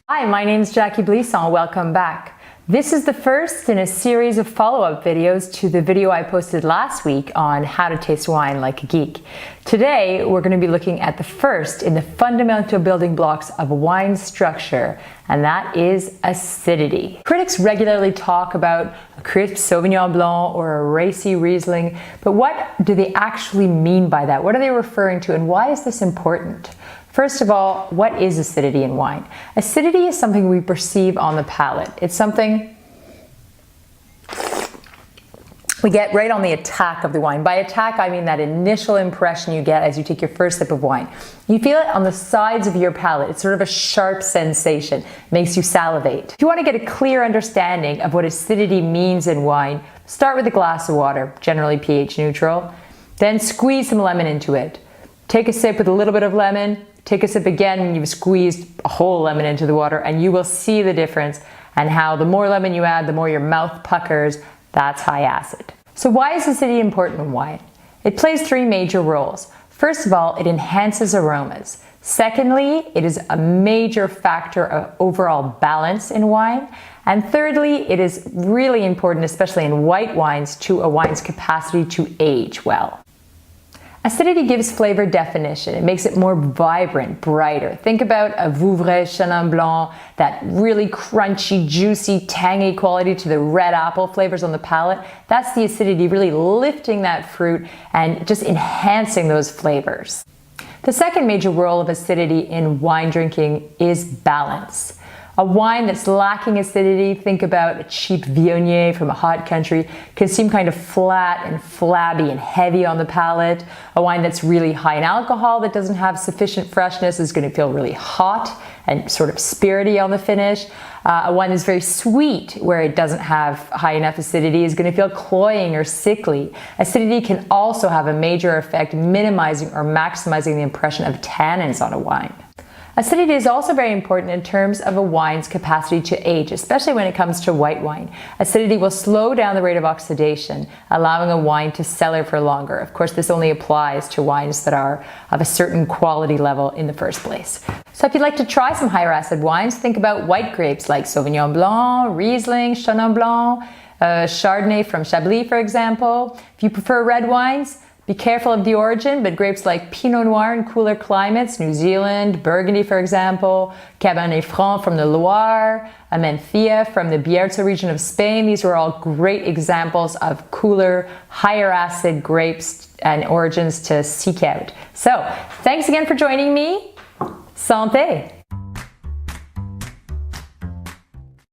Hi, my name is Jacky Blisson. Welcome back. This is the first in a series of follow-up videos to the video I posted last week on how to taste wine like a geek. Today, we're going to be looking at the first in the fundamental building blocks of wine structure, and that is acidity. Critics regularly talk about a crisp Sauvignon Blanc or a racy Riesling, but what do they actually mean by that? What are they referring to, and why is this important? First of all, what is acidity in wine? Acidity is something we perceive on the palate. It's something we get right on the attack of the wine. By attack, I mean that initial impression you get as you take your first sip of wine. You feel it on the sides of your palate. It's sort of a sharp sensation. It makes you salivate. If you want to get a clear understanding of what acidity means in wine, start with a glass of water, generally pH neutral. Then squeeze some lemon into it. Take a sip with a little bit of lemon. Take a sip again when you've squeezed a whole lemon into the water, and you will see the difference and how the more lemon you add, the more your mouth puckers. That's high acid. So why is acidity important in wine? It plays three major roles. First of all, it enhances aromas. Secondly, it is a major factor of overall balance in wine. And thirdly, it is really important, especially in white wines, to a wine's capacity to age well. Acidity gives flavor definition. It makes it more vibrant, brighter. Think about a Vouvray Chenin Blanc, that really crunchy, juicy, tangy quality to the red apple flavors on the palate. That's the acidity, really lifting that fruit and just enhancing those flavors. The second major role of acidity in wine drinking is balance. A wine that's lacking acidity, think about a cheap Viognier from a hot country, can seem kind of flat and flabby and heavy on the palate. A wine that's really high in alcohol that doesn't have sufficient freshness is going to feel really hot and sort of spirity on the finish. A wine that's very sweet, where it doesn't have high enough acidity, is going to feel cloying or sickly. Acidity can also have a major effect minimizing or maximizing the impression of tannins on a wine. Acidity is also very important in terms of a wine's capacity to age, especially when it comes to white wine. Acidity will slow down the rate of oxidation, allowing a wine to cellar for longer. Of course, this only applies to wines that are of a certain quality level in the first place. So if you'd like to try some higher acid wines, think about white grapes like Sauvignon Blanc, Riesling, Chenin Blanc, Chardonnay from Chablis, for example. If you prefer red wines, be careful of the origin, but grapes like Pinot Noir in cooler climates, New Zealand, Burgundy for example, Cabernet Franc from the Loire, Amenthia from the Bierzo region of Spain, these are all great examples of cooler, higher acid grapes and origins to seek out. So, thanks again for joining me. Santé!